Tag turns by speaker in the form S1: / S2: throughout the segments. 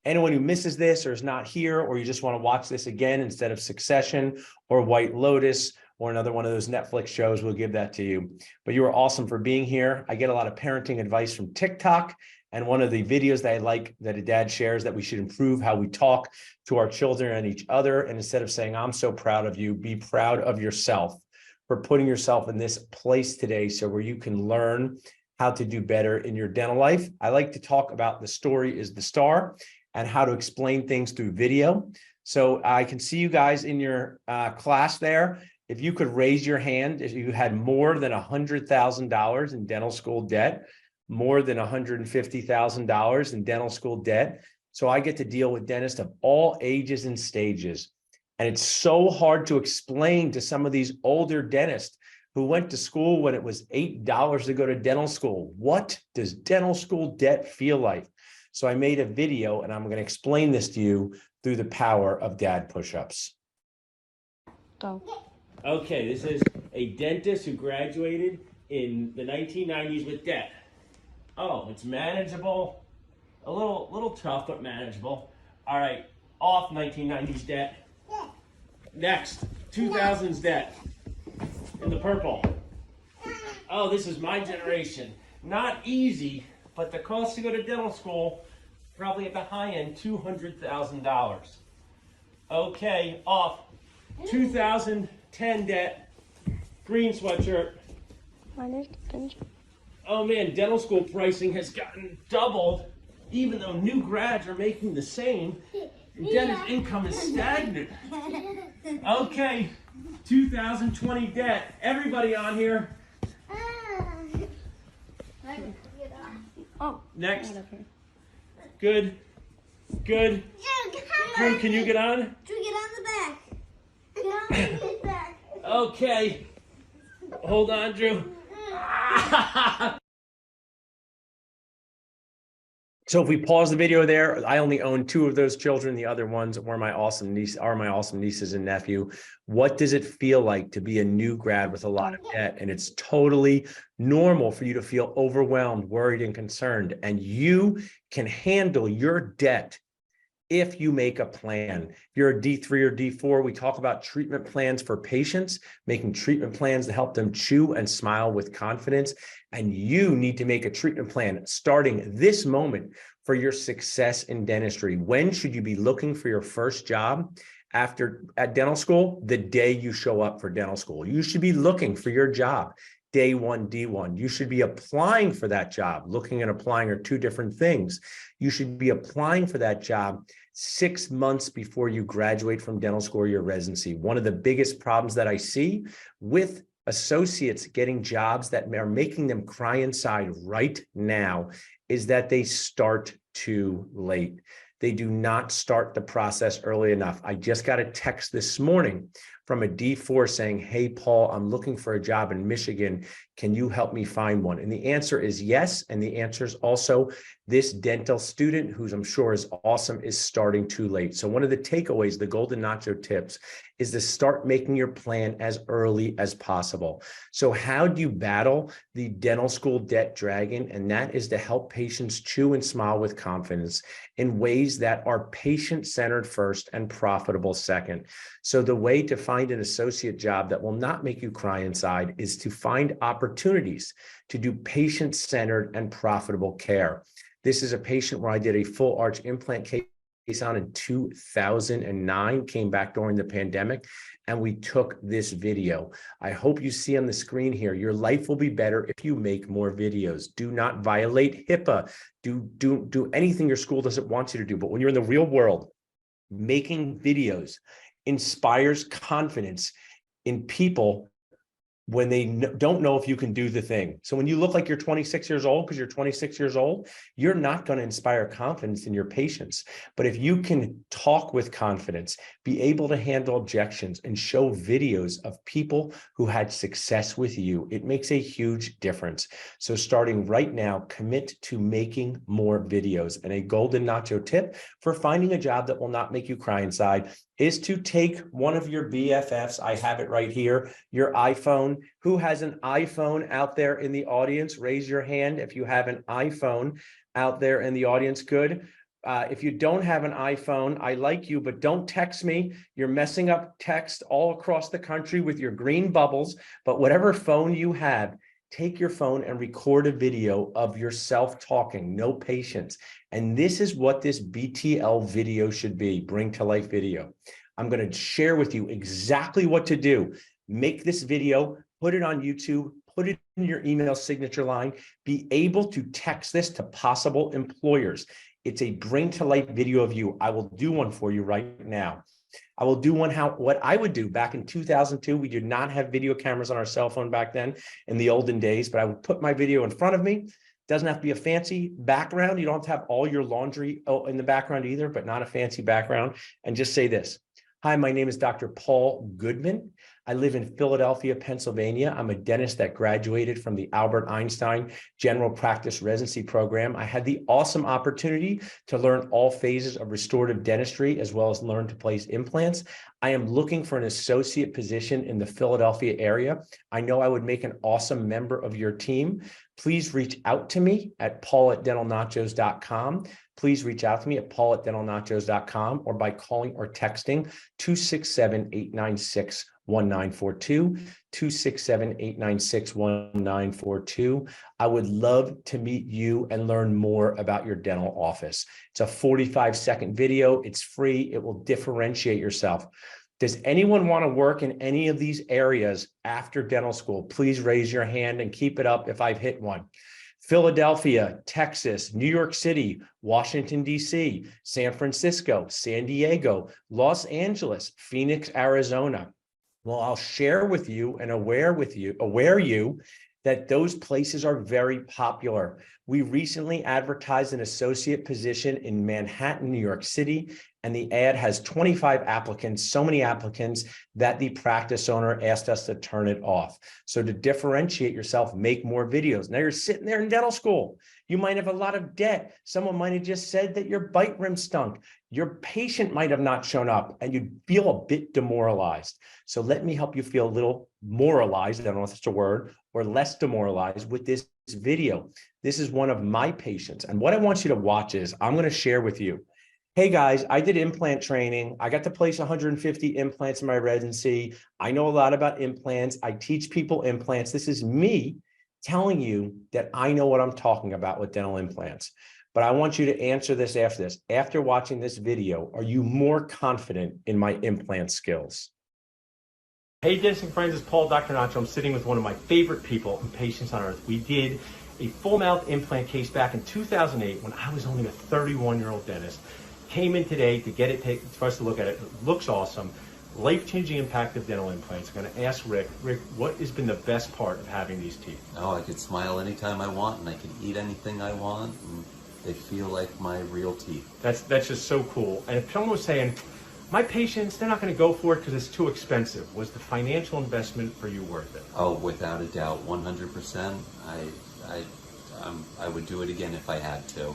S1: Anyone who misses this or is not here, or you just want to watch this again instead of Succession or White Lotus or another one of those Netflix shows, we'll give that to you. But you are awesome for being here. I get a lot of parenting advice from TikTok. And one of the videos that I like that a dad shares that we should improve how we talk to our children and each other. And instead of saying, I'm so proud of you, be proud of yourself for putting yourself in this place today. So where you can learn how to do better in your dental life. I like to talk about the story is the star and how to explain things through video. So I can see you guys in your class there. If you could raise your hand, if you had more than $100,000 in dental school debt, more than $150,000 in dental school debt. So I get to deal with dentists of all ages and stages. And it's so hard to explain to some of these older dentists who went to school when it was $8 to go to dental school. What does dental school debt feel like? So I made a video and I'm going to explain this to you through the power of dad push-ups.
S2: Go.
S1: Okay, this is a dentist who graduated in the 1990s with debt. Oh, it's manageable. A little tough, but manageable. All right, off 1990s debt. Next, 2000s debt in the purple. Oh, this is my generation. Not easy, but the cost to go to dental school, probably at the high end, $200,000. Okay, off 2010 debt, green sweatshirt. Oh man, dental school pricing has gotten doubled, even though new grads are making the same. Dentist income is stagnant. Okay, 2020 debt. Everybody on here.
S2: Oh,
S1: next. Good. Good. Drew, can you get on?
S3: Drew, get on the back. Get on the back.
S1: Okay. Hold on, Drew. So if we pause the video there, I only own 2 of those children. The other ones were my awesome nieces and nephew. What does it feel like to be a new grad with a lot of debt? And it's totally normal for you to feel overwhelmed, worried, and concerned. And you can handle your debt if you make a plan. If you're a D3 or D4, we talk about treatment plans for patients, making treatment plans to help them chew and smile with confidence. And you need to make a treatment plan starting this moment for your success in dentistry. When should you be looking for your first job at dental school? The day you show up for dental school. You should be looking for your job day one, D1. You should be applying for that job. Looking and applying are 2 different things. You should be applying for that job 6 months before you graduate from dental school or your residency. One of the biggest problems that I see with associates getting jobs that are making them cry inside right now is that they start too late. They do not start the process early enough. I just got a text this morning from a D4 saying, hey, Paul, I'm looking for a job in Michigan. Can you help me find one? And the answer is yes. And the answer is also this dental student, who's I'm sure is awesome, is starting too late. So one of the takeaways, the golden nacho tips, is to start making your plan as early as possible. So how do you battle the dental school debt dragon? And that is to help patients chew and smile with confidence in ways that are patient-centered first and profitable second. So the way to find an associate job that will not make you cry inside is to find opportunities to do patient-centered and profitable care. This is a patient where I did a full arch implant case on in 2009, came back during the pandemic, and we took this video. I hope you see on the screen here, your life will be better if you make more videos. Do not violate HIPAA. Do anything your school doesn't want you to do. But when you're in the real world, making videos inspires confidence in people when they don't know if you can do the thing. So when you look like you're 26 years old, because you're 26 years old, you're not going to inspire confidence in your patients. But if you can talk with confidence, be able to handle objections, and show videos of people who had success with you, it makes a huge difference. So starting right now, commit to making more videos. And a golden nacho tip for finding a job that will not make you cry inside is to take one of your BFFs. I have it right here, your iPhone. Who has an iPhone out there in the audience? Raise your hand if you have an iPhone out there in the audience. Good. If you don't have an iPhone, I like you, but don't text me. You're messing up text all across the country with your green bubbles. But whatever phone you have, take your phone and record a video of yourself talking, no patience. And this is what this BTL video should be, bring to life video. I'm going to share with you exactly what to do. Make this video, put it on YouTube, put it in your email signature line, be able to text this to possible employers. It's a bring to life video of you. I will do one for you right now. I will do one what I would do back in 2002. We did not have video cameras on our cell phone back then in the olden days, but I would put my video in front of me. Doesn't have to be a fancy background. You don't have to have all your laundry in the background either, but not a fancy background. And just say this. Hi, my name is Dr. Paul Goodman. I live in Philadelphia, Pennsylvania. I'm a dentist that graduated from the Albert Einstein General Practice Residency Program. I had the awesome opportunity to learn all phases of restorative dentistry, as well as learn to place implants. I am looking for an associate position in the Philadelphia area. I know I would make an awesome member of your team. Please reach out to me at paul@dentalnachos.com. Please reach out to me at paul@dentalnachos.com or by calling or texting 267-896-1942, 267-896-1942. I would love to meet you and learn more about your dental office. It's a 45-second video. It's free. It will differentiate yourself. Does anyone want to work in any of these areas after dental school? Please raise your hand and keep it up if I've hit one. Philadelphia, Texas, New York City, Washington, D.C., San Francisco, San Diego, Los Angeles, Phoenix, Arizona. Well, I'll share with you and aware you that those places are very popular. We recently advertised an associate position in Manhattan, New York City, and the ad has 25 applicants, so many applicants that the practice owner asked us to turn it off. So to differentiate yourself, make more videos. Now you're sitting there in dental school. You might have a lot of debt. Someone might have just said that your bite rim stunk. Your patient might have not shown up and you feel a bit demoralized. So let me help you feel a little moralized, I don't know if it's a word, or less demoralized with this video. This is one of my patients. And what I want you to watch is I'm going to share with you. Hey guys, I did implant training. I got to place 150 implants in my residency. I know a lot about implants. I teach people implants. This is me telling you that I know what I'm talking about with dental implants. But I want you to answer this after this. After watching this video, are you more confident in my implant skills? Hey, dentists and friends, it's Paul, Dr. Nacho. I'm sitting with one of my favorite people and patients on earth. We did a full mouth implant case back in 2008 when I was only a 31-year-old dentist. Came in today to get it, for us to look at it. It looks awesome. Life-changing impact of dental implants. I'm going to ask Rick, what has been the best part of having these teeth?
S4: Oh, I could smile anytime I want, and I can eat anything I want, and they feel like my real teeth.
S1: That's just so cool. And if someone was saying, my patients, they're not going to go for it because it's too expensive, was the financial investment for you worth it?
S4: Oh, without a doubt, 100%. I would do it again if I had to.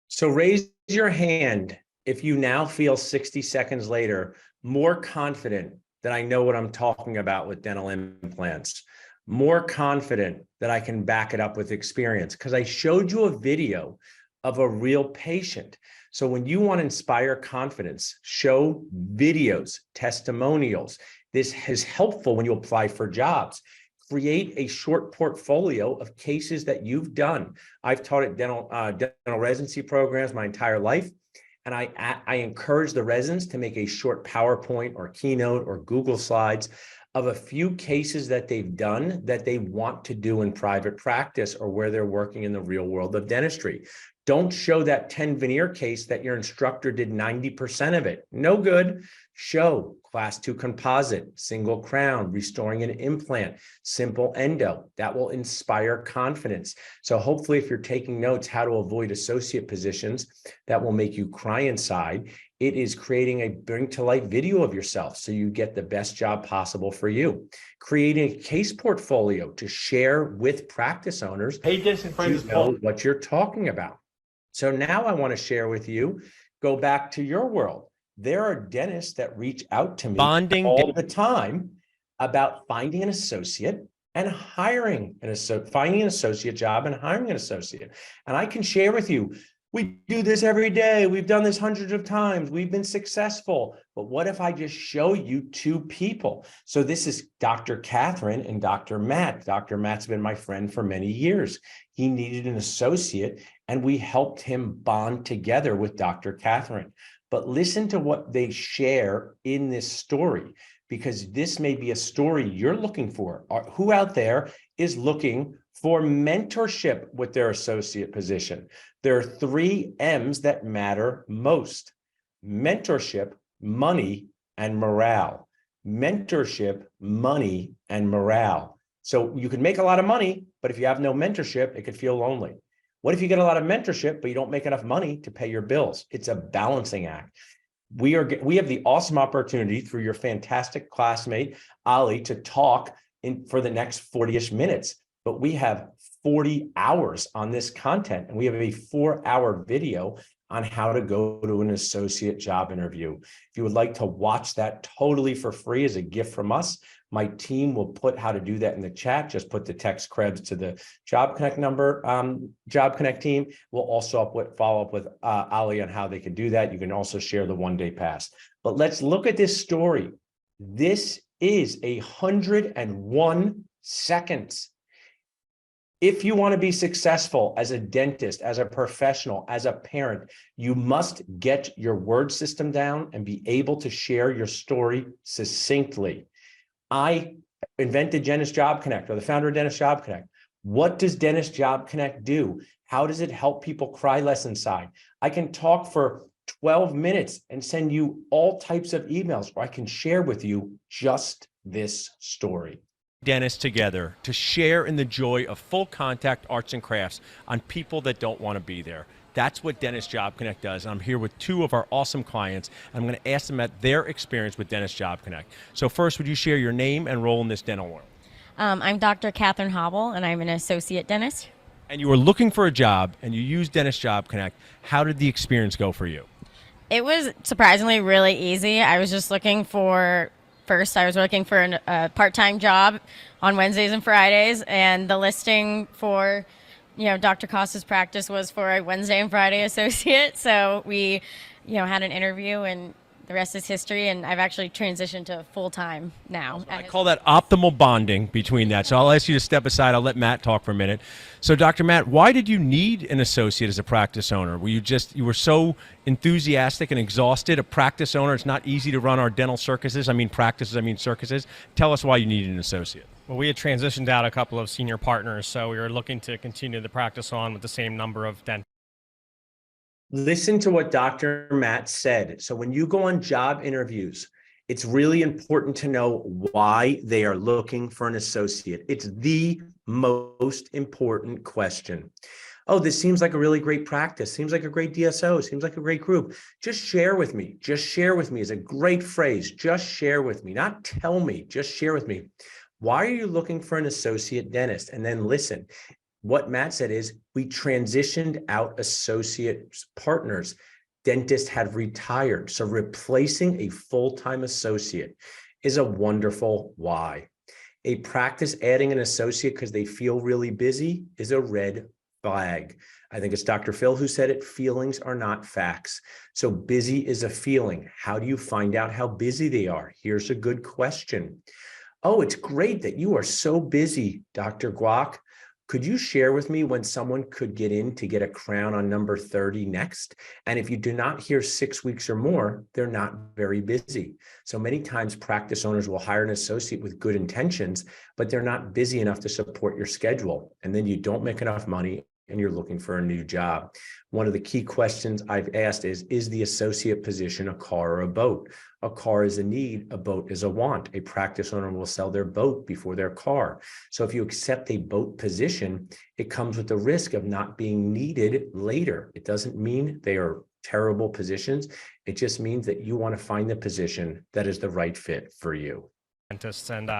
S1: So raise your hand if you now feel 60 seconds later more confident that I know what I'm talking about with dental implants, more confident that I can back it up with experience, because I showed you a video of a real patient. So when you want to inspire confidence, show videos, testimonials. This is helpful when you apply for jobs. Create a short portfolio of cases that you've done. I've taught at dental residency programs my entire life. And I encourage the residents to make a short PowerPoint or Keynote or Google Slides of a few cases that they've done that they want to do in private practice or where they're working in the real world of dentistry. Don't show that 10 veneer case that your instructor did 90% of it. No good. Show class 2 composite, single crown, restoring an implant, simple endo. That will inspire confidence. So hopefully if you're taking notes how to avoid associate positions that will make you cry inside, it is creating a bring to life video of yourself so you get the best job possible for you. Creating a case portfolio to share with practice owners. Hey, dentists and friends, know what you're talking about. So now I want to share with you, go back to your world. There are dentists that reach out to me all the time about finding an associate and hiring finding an associate job and hiring an associate. And I can share with you, we do this every day. We've done this hundreds of times. We've been successful. But what if I just show you two people? So this is Dr. Catherine and Dr. Matt. Dr. Matt's been my friend for many years. He needed an associate, and we helped him bond together with Dr. Catherine. But listen to what they share in this story, because this may be a story you're looking for. Who out there is looking for mentorship with their associate position? There are 3 M's that matter most: mentorship, money, and morale. Mentorship, money, and morale. So you can make a lot of money, but if you have no mentorship, it could feel lonely. What if you get a lot of mentorship, but you don't make enough money to pay your bills? It's a balancing act. We have the awesome opportunity through your fantastic classmate, Ali, to talk for the next 40-ish minutes, but we have 40 hours on this content, and we have a 4-hour video on how to go to an associate job interview. If you would like to watch that totally for free as a gift from us, my team will put how to do that in the chat. Just put the text Krebs to the Job Connect number, Job Connect team. We'll also follow up with Ali on how they can do that. You can also share the 1-day pass. But let's look at this story. This is 101 seconds. If you want to be successful as a dentist, as a professional, as a parent, you must get your word system down and be able to share your story succinctly. I invented Dentist Job Connect, or the founder of Dentist Job Connect. What does Dentist Job Connect do? How does it help people cry less inside? I can talk for 12 minutes and send you all types of emails, or I can share with you just this story.
S5: Dentists together to share in the joy of full contact arts and crafts on people that don't want to be there. That's what Dentist Job Connect does. I'm here with 2 of our awesome clients. I'm going to ask them about their experience with Dentist Job Connect. So first, would you share your name and role in this dental world?
S6: I'm Dr. Catherine Hobble, and I'm an associate dentist.
S5: And you were looking for a job, and you used Dentist Job Connect. How did the experience go for you?
S6: It was surprisingly really easy. I was just looking for a part-time job on Wednesdays and Fridays, and the listing for Dr. Costa's practice was for a Wednesday and Friday associate. So we, had an interview, and the rest is history. And I've actually transitioned to full-time now.
S5: I call that optimal bonding between that. So I'll ask you to step aside. I'll let Matt talk for a minute. So Dr. Matt, why did you need an associate as a practice owner? You were so enthusiastic and exhausted? A practice owner, it's not easy to run our dental circuses. Circuses. Tell us why you needed an associate.
S7: Well, we had transitioned out a couple of senior partners, so we were looking to continue the practice on with the same number of dentists.
S1: Listen to what Dr. Matt said. So when you go on job interviews, it's really important to know why they are looking for an associate. It's the most important question. Oh, this seems like a really great practice. Seems like a great DSO. Seems like a great group. Just share with me. Just share with me is a great phrase. Just share with me, not tell me, just share with me. Why are you looking for an associate dentist? And then listen, what Matt said is we transitioned out associate partners. Dentists had retired. So replacing a full-time associate is a wonderful why. A practice adding an associate because they feel really busy is a red flag. I think it's Dr. Phil who said it, feelings are not facts. So busy is a feeling. How do you find out how busy they are? Here's a good question. Oh, it's great that you are so busy, Dr. Guac. Could you share with me when someone could get in to get a crown on number 30 next? And if you do not hear 6 weeks or more, they're not very busy. So many times practice owners will hire an associate with good intentions, but they're not busy enough to support your schedule. And then you don't make enough money and you're looking for a new job. One of the key questions I've asked is the associate position a car or a boat? A car is a need, a boat is a want. A practice owner will sell their boat before their car. So if you accept a boat position, it comes with the risk of not being needed later. It doesn't mean they are terrible positions. It just means that you want to find the position that is the right fit for you.
S7: Dentists, and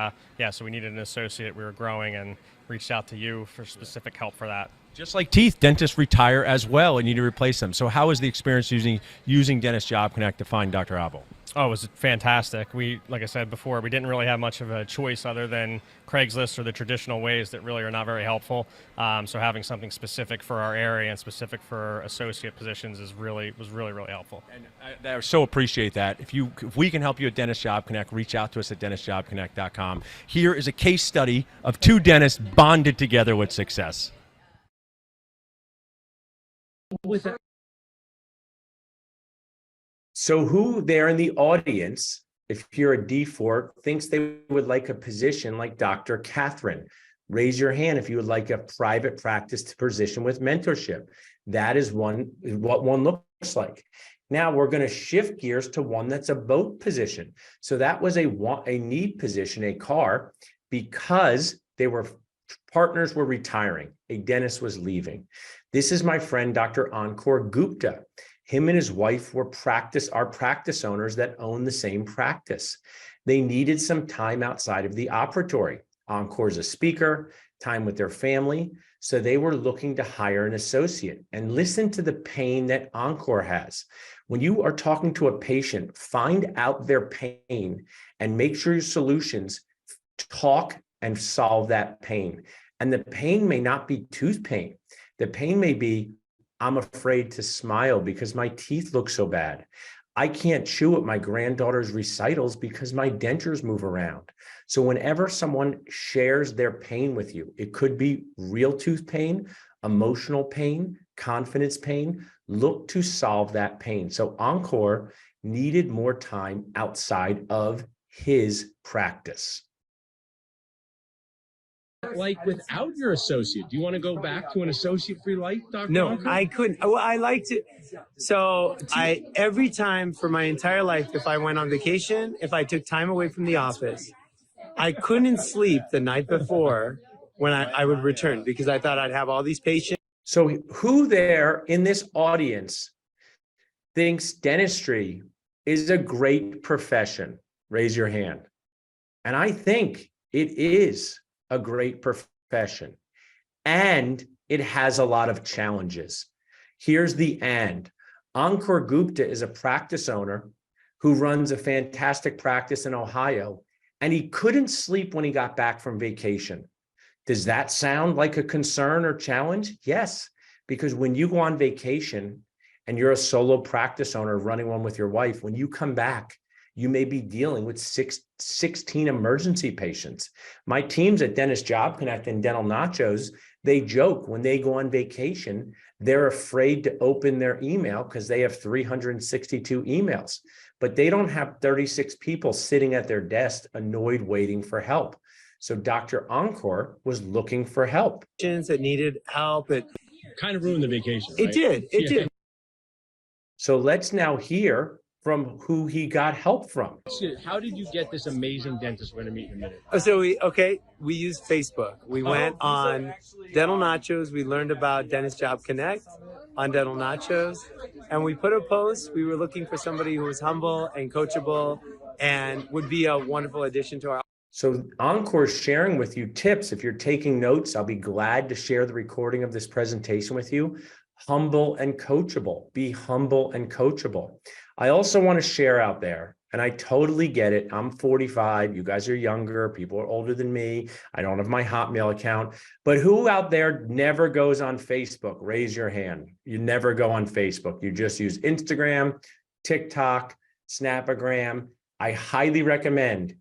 S7: so we needed an associate. We were growing and reached out to you for specific help for that.
S5: Just like teeth, dentists retire as well and need to replace them. So how is the experience using Dentist Job Connect to find Dr. Abel?
S7: Oh, it was fantastic. Like I said before, we didn't really have much of a choice other than Craigslist or the traditional ways that really are not very helpful. So having something specific for our area and specific for associate positions was really helpful.
S5: And I so appreciate that. If we can help you at Dentist Job Connect, reach out to us at dentistjobconnect.com. Here is a case study of two dentists bonded together with success.
S1: So who there in the audience, if you're a D4, thinks they would like a position like Dr. Catherine? Raise your hand if you would like a private practice position with mentorship. That is what one looks like. Now we're going to shift gears to one that's a boat position. So that was a need position, a car, because partners were retiring. A dentist was leaving. This is my friend, Dr. Ankur Gupta. Him and his wife were practice owners that own the same practice. They needed some time outside of the operatory. Ankur's a speaker, time with their family. So they were looking to hire an associate. And listen to the pain that Ankur has. When you are talking to a patient, find out their pain and make sure your solutions talk and solve that pain. And the pain may not be tooth pain. The pain may be, I'm afraid to smile because my teeth look so bad. I can't chew at my granddaughter's recitals because my dentures move around. So whenever someone shares their pain with you, it could be real tooth pain, emotional pain, confidence pain, look to solve that pain. So Ankur needed more time outside of his practice.
S8: Like without your associate, do you want to go back to an associate-free life, Dr.
S9: No,
S8: Ankur?
S9: I couldn't. Well, I like to. So every time for my entire life, if I went on vacation, if I took time away from the office, I couldn't sleep the night before when I would return because I thought I'd have all these patients.
S1: So who there in this audience thinks dentistry is a great profession? Raise your hand. And I think it is a great profession, and it has a lot of challenges. Here's the and. Ankur Gupta is a practice owner who runs a fantastic practice in Ohio, and he couldn't sleep when he got back from vacation. Does that sound like a concern or challenge? Yes, because when you go on vacation and you're a solo practice owner running one with your wife, when you come back, you may be dealing with 16 emergency patients. My teams at Dentist Job Connect and Dental Nachos, they joke when they go on vacation, they're afraid to open their email because they have 362 emails, but they don't have 36 people sitting at their desk annoyed waiting for help. So Dr. Ankur was looking for help.
S9: That needed help. It
S8: kind of ruined the vacation, right?
S9: It did. It did.
S1: So let's now hear from who he got help from.
S8: How did you get this amazing dentist we're going to meet in a minute?
S9: So we used Facebook. We went on Dental Nachos. We learned about Dentist Job Connect on Dental Nachos. And we put a post. We were looking for somebody who was humble and coachable and would be a wonderful addition to our.
S1: So Ankur is sharing with you tips. If you're taking notes, I'll be glad to share the recording of this presentation with you. Humble and coachable. Be humble and coachable. I also want to share out there, and I totally get it. I'm 45. You guys are younger. People are older than me. I don't have my Hotmail account. But who out there never goes on Facebook? Raise your hand. You never go on Facebook. You just use Instagram, TikTok, Snapagram. I highly recommend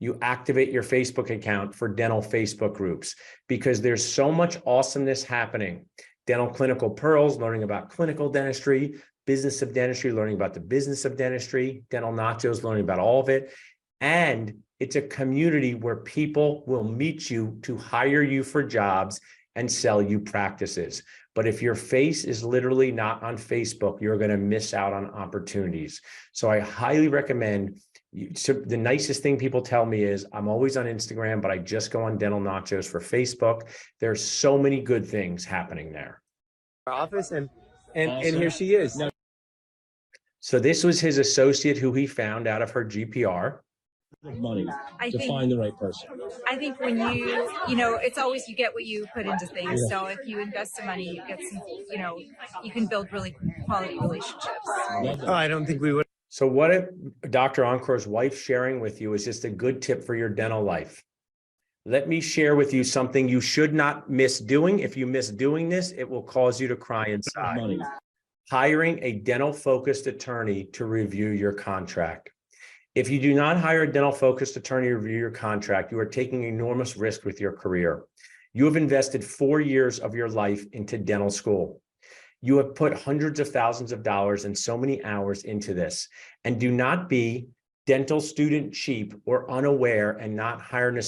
S1: you activate your Facebook account for dental Facebook groups because there's so much awesomeness happening. Dental Clinical Pearls, learning about clinical dentistry, Business of Dentistry, learning about the business of dentistry, Dental Nachos, learning about all of it. And it's a community where people will meet you to hire you for jobs and sell you practices. But if your face is literally not on Facebook, you're going to miss out on opportunities. So I highly recommend so the nicest thing people tell me is I'm always on Instagram, but I just go on Dental Nachos for Facebook. There's so many good things happening there.
S9: Our office and here she is.
S1: So this was his associate who he found out of her GPR.
S8: money
S10: I
S8: to
S10: think
S8: find the right person.
S10: I think when you know, it's always you get what you put into things.
S8: Yeah.
S10: So if you invest some money, you get some, you know, you can build really quality relationships.
S8: Love that.
S9: Oh, I don't think we would.
S1: So what if Dr. Encore's wife sharing with you is just a good tip for your dental life? Let me share with you something you should not miss doing. If you miss doing this, it will cause you to cry inside.
S8: Money.
S1: Hiring a dental-focused attorney to review your contract. If you do not hire a dental-focused attorney to review your contract, you are taking enormous risk with your career. You have invested 4 years of your life into dental school. You have put hundreds of thousands of dollars and so many hours into this. And do not be dental student cheap or unaware and not hire an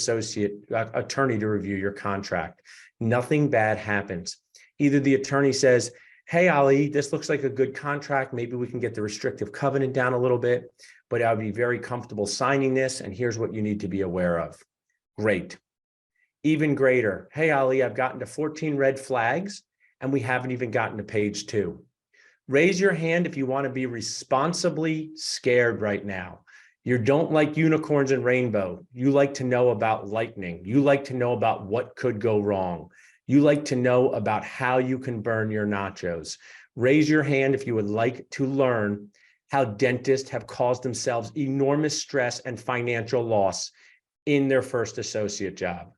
S1: attorney to review your contract. Nothing bad happens. Either the attorney says, hey, Ali, this looks like a good contract. Maybe we can get the restrictive covenant down a little bit, but I'll be very comfortable signing this. And here's what you need to be aware of. Great. Even greater. Hey, Ali, I've gotten to 14 red flags and we haven't even gotten to page 2. Raise your hand if you want to be responsibly scared right now. You don't like unicorns and rainbow. You like to know about lightning. You like to know about what could go wrong. You like to know about how you can burn your nachos. Raise your hand if you would like to learn how dentists have caused themselves enormous stress and financial loss in their first associate job.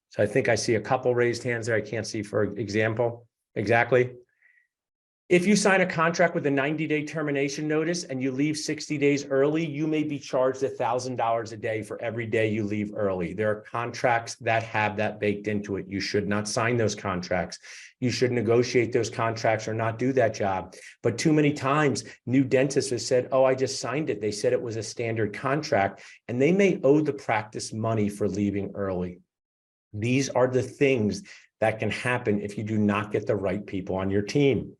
S1: So I think I see a couple raised hands there. I can't see for example. Exactly. If you sign a contract with a 90-day termination notice and you leave 60 days early, you may be charged $1,000 a day for every day you leave early. There are contracts that have that baked into it. You should not sign those contracts. You should negotiate those contracts or not do that job. But too many times, new dentists have said, oh, I just signed it. They said it was a standard contract, and they may owe the practice money for leaving early. These are the things that can happen if you do not get the right people on your team.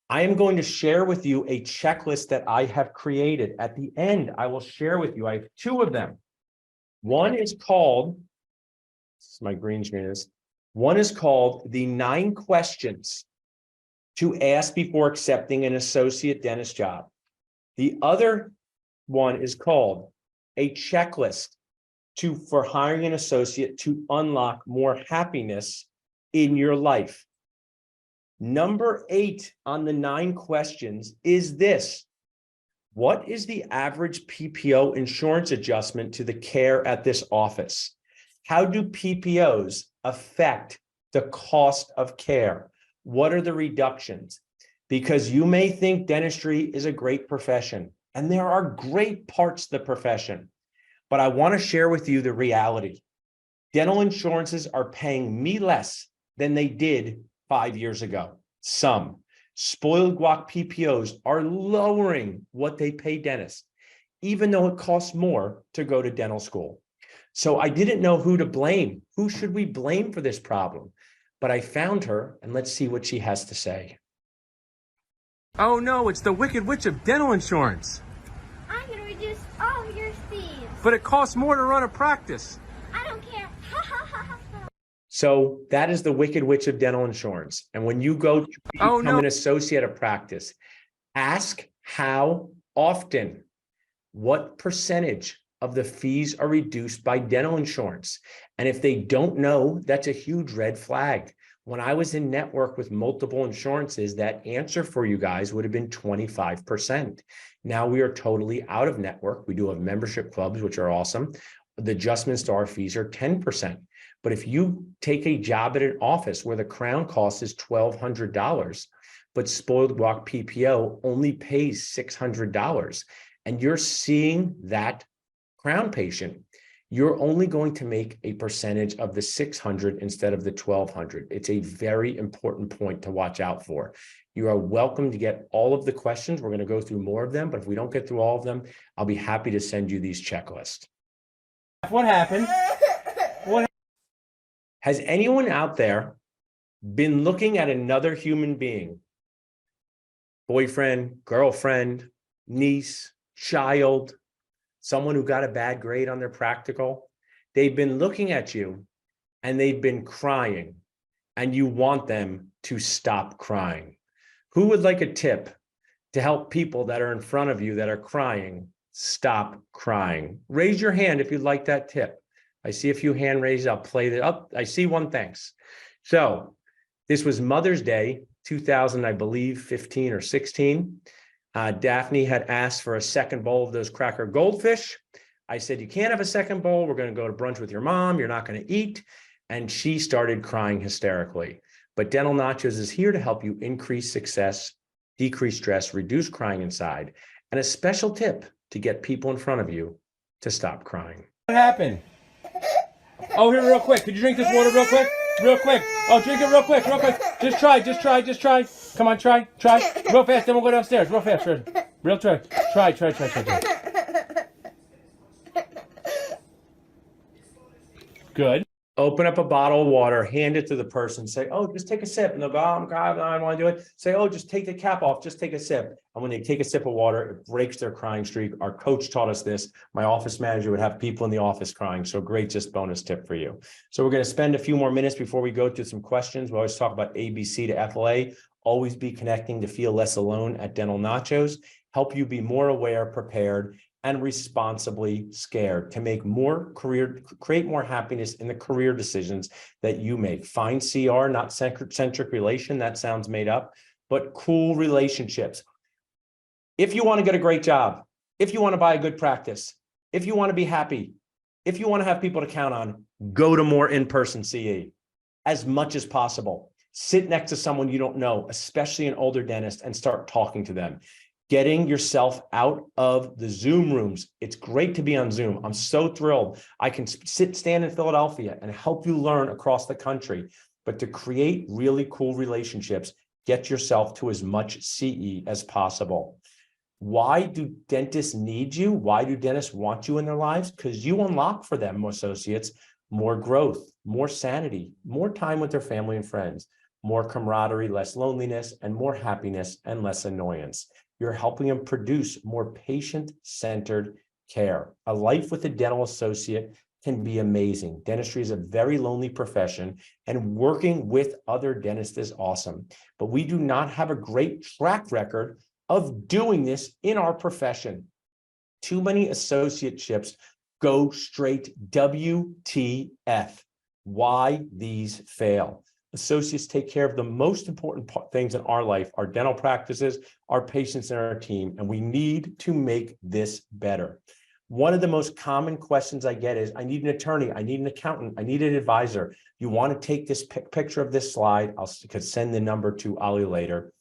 S1: I am going to share with you a checklist that I have created. At the end, I will share with you. I have 2 of them. One is called, this is my green screen is, one is called the 9 questions to ask before accepting an associate dentist job. The other one is called a checklist for hiring an associate to unlock more happiness in your life. Number 8 on the 9 questions is this. What is the average PPO insurance adjustment to the care at this office? How do PPOs affect the cost of care? What are the reductions? Because you may think dentistry is a great profession, and there are great parts of the profession, but I want to share with you the reality. Dental insurances are paying me less than they did 5 years ago. Some spoiled guac PPOs are lowering what they pay dentists, even though it costs more to go to dental school. So I didn't know who to blame. Who should we blame for this problem? But I found her, and let's see what she has to say. Oh no, it's the Wicked Witch of dental insurance.
S3: I'm going to reduce all your fees.
S1: But it costs more to run a practice.
S3: I don't care.
S1: So that is the Wicked Witch of dental insurance. And when you go to become an associate of practice, ask how often, what percentage of the fees are reduced by dental insurance. And if they don't know, that's a huge red flag. When I was in network with multiple insurances, that answer for you guys would have been 25%. Now we are totally out of network. We do have membership clubs, which are awesome. The adjustments to our fees are 10%. But if you take a job at an office where the crown cost is $1,200, but spoiled guac PPO only pays $600, and you're seeing that crown patient, you're only going to make a percentage of the 600 instead of the 1,200. It's a very important point to watch out for. You are welcome to get all of the questions. We're going to go through more of them, but if we don't get through all of them, I'll be happy to send you these checklists. What happened? Has anyone out there been looking at another human being, boyfriend, girlfriend, niece, child, someone who got a bad grade on their practical? They've been looking at you and they've been crying, and you want them to stop crying. Who would like a tip to help people that are in front of you that are crying stop crying. Raise your hand if you'd like that tip. I see a few hand raised. I'll play that up. I see one, thanks. So this was Mother's Day, 2000, I believe, 15 or 16. Daphne had asked for a second bowl of those cracker goldfish. I said, you can't have a second bowl. We're going to go to brunch with your mom. You're not going to eat. And she started crying hysterically. But Dental Nachos is here to help you increase success, decrease stress, reduce crying inside, and a special tip to get people in front of you to stop crying.
S5: What happened? Oh, here, real quick. Could you drink this water real quick? Real quick. Oh, drink it real quick, real quick. Just try. Come on, try. Real fast, then we'll go downstairs. Real fast, real try. Try. Good.
S1: Open up a bottle of water, hand it to the person, say, oh, just take a sip. And they'll go, oh, God, I don't want to do it. Say, oh, just take the cap off, just take a sip. And when they take a sip of water, it breaks their crying streak. Our coach taught us this. My office manager would have people in the office crying. So great, just bonus tip for you. So we're going to spend a few more minutes before we go to some questions. We always talk about ABC to FLA. Always be connecting to feel less alone at Dental Nachos. Help you be more aware, prepared, and responsibly scared to make more create more happiness in the career decisions that you make. Find CR, not centric relation. That sounds made up, but cool relationships. If you want to get a great job, if you want to buy a good practice, if you want to be happy, if you want to have people to count on, go to more in-person CE as much as possible. Sit next to someone you don't know, especially an older dentist, and start talking to them. Getting yourself out of the Zoom rooms. It's great to be on Zoom. I'm so thrilled. I can stand in Philadelphia and help you learn across the country. But to create really cool relationships, get yourself to as much CE as possible. Why do dentists need you? Why do dentists want you in their lives? Because you unlock for them, associates, more growth, more sanity, more time with their family and friends, more camaraderie, less loneliness, and more happiness and less annoyance. You're helping them produce more patient-centered care. A life with a dental associate can be amazing. Dentistry is a very lonely profession, and working with other dentists is awesome. But we do not have a great track record of doing this in our profession. Too many associateships go straight WTF. Why these fail? Associates take care of the most important things in our life, our dental practices, our patients, and our team, and we need to make this better. One of the most common questions I get is, I need an attorney, I need an accountant, I need an advisor. You want to take this picture of this slide, could send the number to Ali later.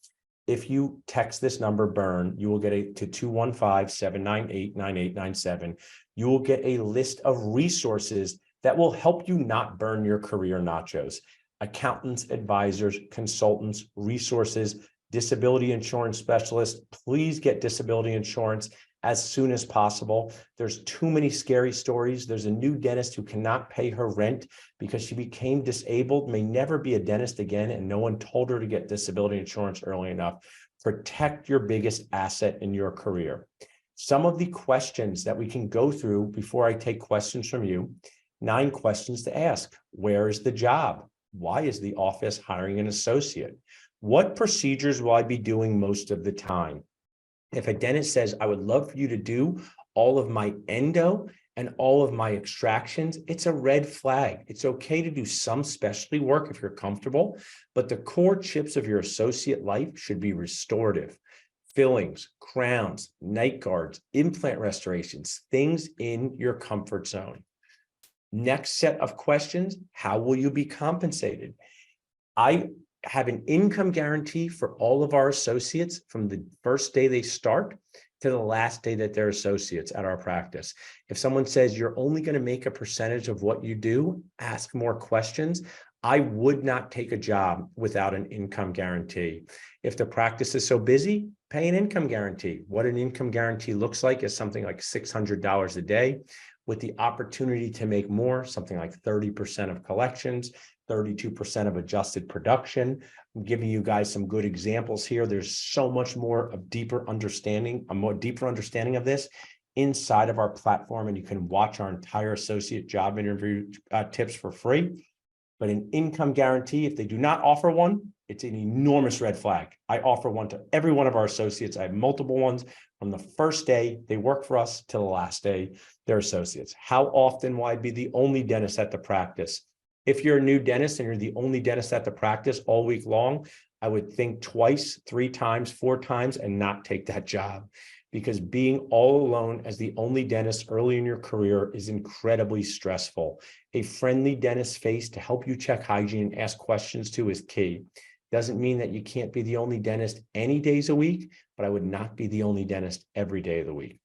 S1: If you text this number, burn, you will get it to 215-798-9897. You will get a list of resources that will help you not burn your career nachos. Accountants, advisors, consultants, resources, disability insurance specialists. Please get disability insurance as soon as possible. There's too many scary stories. There's a new dentist who cannot pay her rent because she became disabled, may never be a dentist again, and no one told her to get disability insurance early enough. Protect your biggest asset in your career. Some of the questions that we can go through before I take questions from you, 9 questions to ask. Where is the job? Why is the office hiring an associate? What procedures will I be doing most of the time? If a dentist says, I would love for you to do all of my endo and all of my extractions, it's a red flag. It's okay to do some specialty work if you're comfortable, but the core chips of your associate life should be restorative. Fillings, crowns, night guards, implant restorations, things in your comfort zone. Next set of questions, how will you be compensated? I have an income guarantee for all of our associates from the first day they start to the last day that they're associates at our practice. If someone says you're only going to make a percentage of what you do, ask more questions. I would not take a job without an income guarantee. If the practice is so busy, pay an income guarantee. What an income guarantee looks like is something like $600 a day, with the opportunity to make more, something like 30% of collections, 32% of adjusted production. I'm giving you guys some good examples here. There's so much more of deeper understanding of this inside of our platform, and you can watch our entire associate job interview tips for free. But an income guarantee, if they do not offer one, it's an enormous red flag. I offer one to every one of our associates. I have multiple ones from the first day they work for us to the last day they're associates. How often will I be the only dentist at the practice? If you're a new dentist and you're the only dentist at the practice all week long, I would think twice, 3 times, 4 times, and not take that job, because being all alone as the only dentist early in your career is incredibly stressful. A friendly dentist face to help you check hygiene and ask questions to is key. Doesn't mean that you can't be the only dentist any days a week, but I would not be the only dentist every day of the week.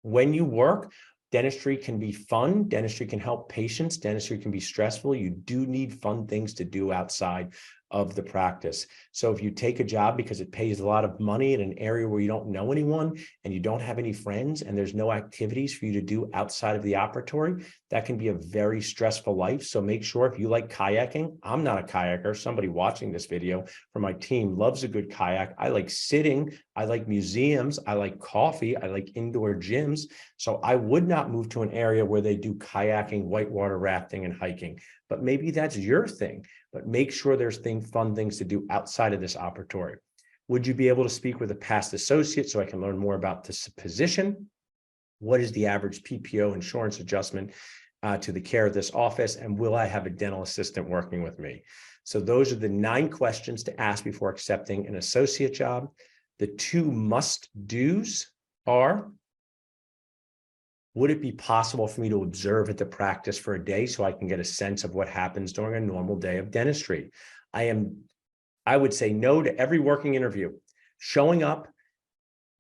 S1: When you work, dentistry can be fun. Dentistry can help patients. Dentistry can be stressful. You do need fun things to do outside of the practice. So if you take a job because it pays a lot of money in an area where you don't know anyone and you don't have any friends and there's no activities for you to do outside of the operatory, that can be a very stressful life. So make sure if you like kayaking, I'm not a kayaker. Somebody watching this video from my team loves a good kayak. I like sitting. I like museums. I like coffee. I like indoor gyms. So I would not move to an area where they do kayaking, whitewater rafting, and hiking. But maybe that's your thing. But make sure there's fun things to do outside of this operatory. Would you be able to speak with a past associate so I can learn more about this position? What is the average PPO insurance adjustment to the care of this office? And will I have a dental assistant working with me? So those are the 9 questions to ask before accepting an associate job. The 2 must-dos are, would it be possible for me to observe at the practice for a day so I can get a sense of what happens during a normal day of dentistry? I would say no to every working interview. Showing up,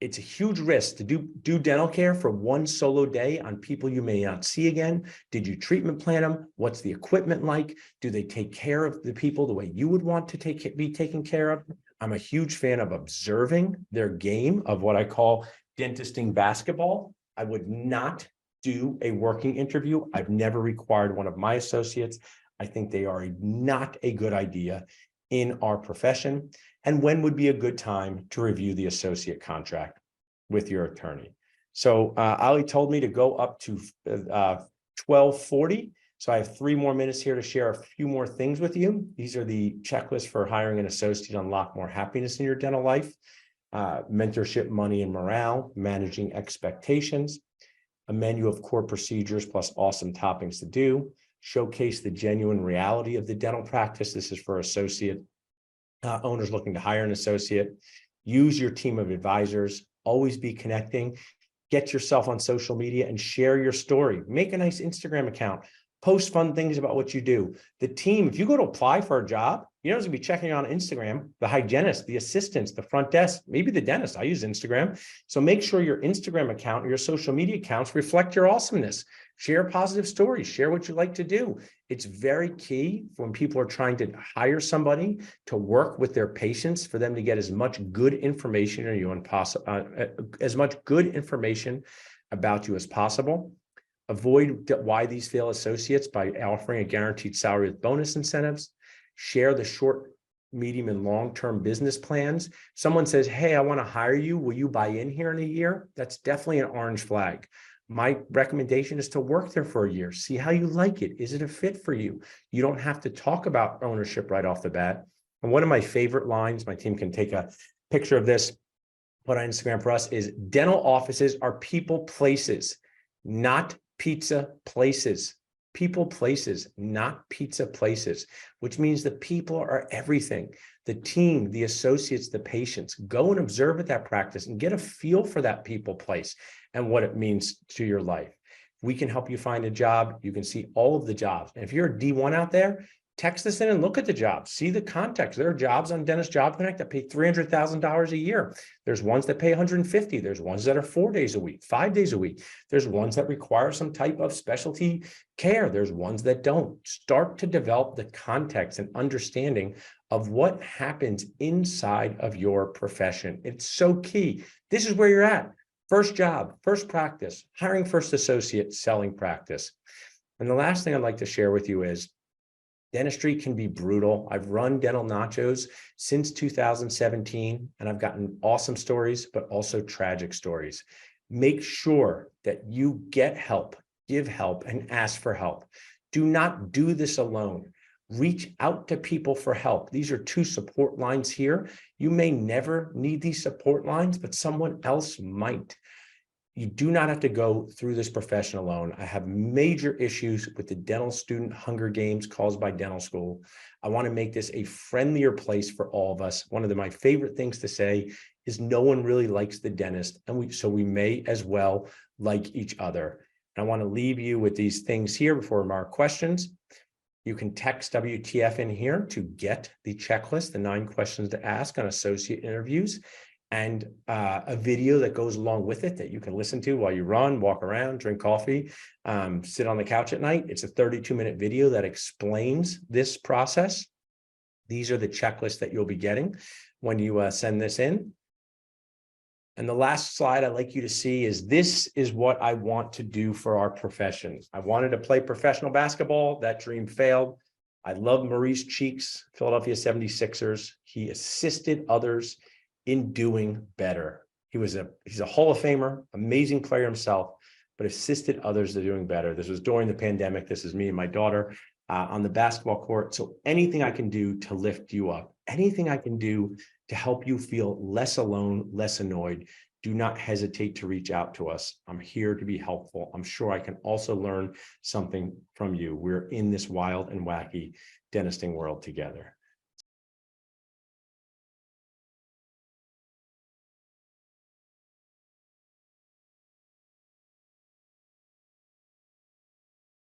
S1: it's a huge risk to do dental care for one solo day on people you may not see again. Did you treatment plan them? What's the equipment like? Do they take care of the people the way you would want to be taken care of? I'm a huge fan of observing their game of what I call dentisting basketball. I would not do a working interview. I've never required one of my associates. I think they are not a good idea in our profession. And when would be a good time to review the associate contract with your attorney? So Ali told me to go up to 12:40. So I have 3 more minutes here to share a few more things with you. These are the checklists for hiring an associate to unlock more happiness in your dental life. Mentorship, money, and morale, managing expectations, a menu of core procedures plus awesome toppings to do, showcase the genuine reality of the dental practice. This is for associate owners looking to hire an associate. Use your team of advisors, always be connecting, get yourself on social media and share your story. Make a nice Instagram account. Post fun things about what you do. The team, if you go to apply for a job, you know, it's gonna be checking on Instagram, the hygienist, the assistants, the front desk, maybe the dentist. I use Instagram. So make sure your Instagram account and your social media accounts reflect your awesomeness. Share positive stories, share what you like to do. It's very key when people are trying to hire somebody to work with their patients for them to get as much good information as much good information about you as possible. Avoid why these fail associates by offering a guaranteed salary with bonus incentives. Share the short, medium, and long-term business plans. Someone says, hey, I want to hire you. Will you buy in here in a year? That's definitely an orange flag. My recommendation is to work there for a year. See how you like it. Is it a fit for you? You don't have to talk about ownership right off the bat. And one of my favorite lines, my team can take a picture of this, put on Instagram for us, is dental offices are people places, not pizza places. People places, not pizza places, which means the people are everything. The team, the associates, the patients. Go and observe at that practice and get a feel for that people place and what it means to your life. We can help you find a job. You can see all of the jobs. And if you're a D1 out there, text us in and look at the jobs. See the context. There are jobs on Dentist Job Connect that pay $300,000 a year. There's ones that pay $150,000. There's ones that are 4 days a week, 5 days a week. There's ones that require some type of specialty care. There's ones that don't. Start to develop the context and understanding of what happens inside of your profession. It's so key. This is where you're at. First job, first practice, hiring first associate, selling practice. And the last thing I'd like to share with you is dentistry can be brutal. I've run Dental Nachos since 2017, and I've gotten awesome stories, but also tragic stories. Make sure that you get help, give help, and ask for help. Do not do this alone. Reach out to people for help. These are 2 support lines here. You may never need these support lines, but someone else might. You do not have to go through this profession alone. I have major issues with the dental student hunger games caused by dental school. I want to make this a friendlier place for all of us. One of my favorite things to say is no one really likes the dentist, and so we may as well like each other. And I want to leave you with these things here before our questions. You can text WTF in here to get the checklist, the 9 questions to ask on associate interviews, and a video that goes along with it that you can listen to while you run, walk around, drink coffee, sit on the couch at night. It's a 32-minute video that explains this process. These are the checklists that you'll be getting when you send this in. And the last slide I'd like you to see is this is what I want to do for our profession. I wanted to play professional basketball. That dream failed. I love Maurice Cheeks, Philadelphia 76ers. He assisted others in doing better. He's a Hall of Famer, amazing player himself, but assisted others in doing better. This was during the pandemic. This is me and my daughter on the basketball court. So anything I can do to lift you up, anything I can do to help you feel less alone, less annoyed, do not hesitate to reach out to us. I'm here to be helpful. I'm sure I can also learn something from you. We're in this wild and wacky dentisting world together.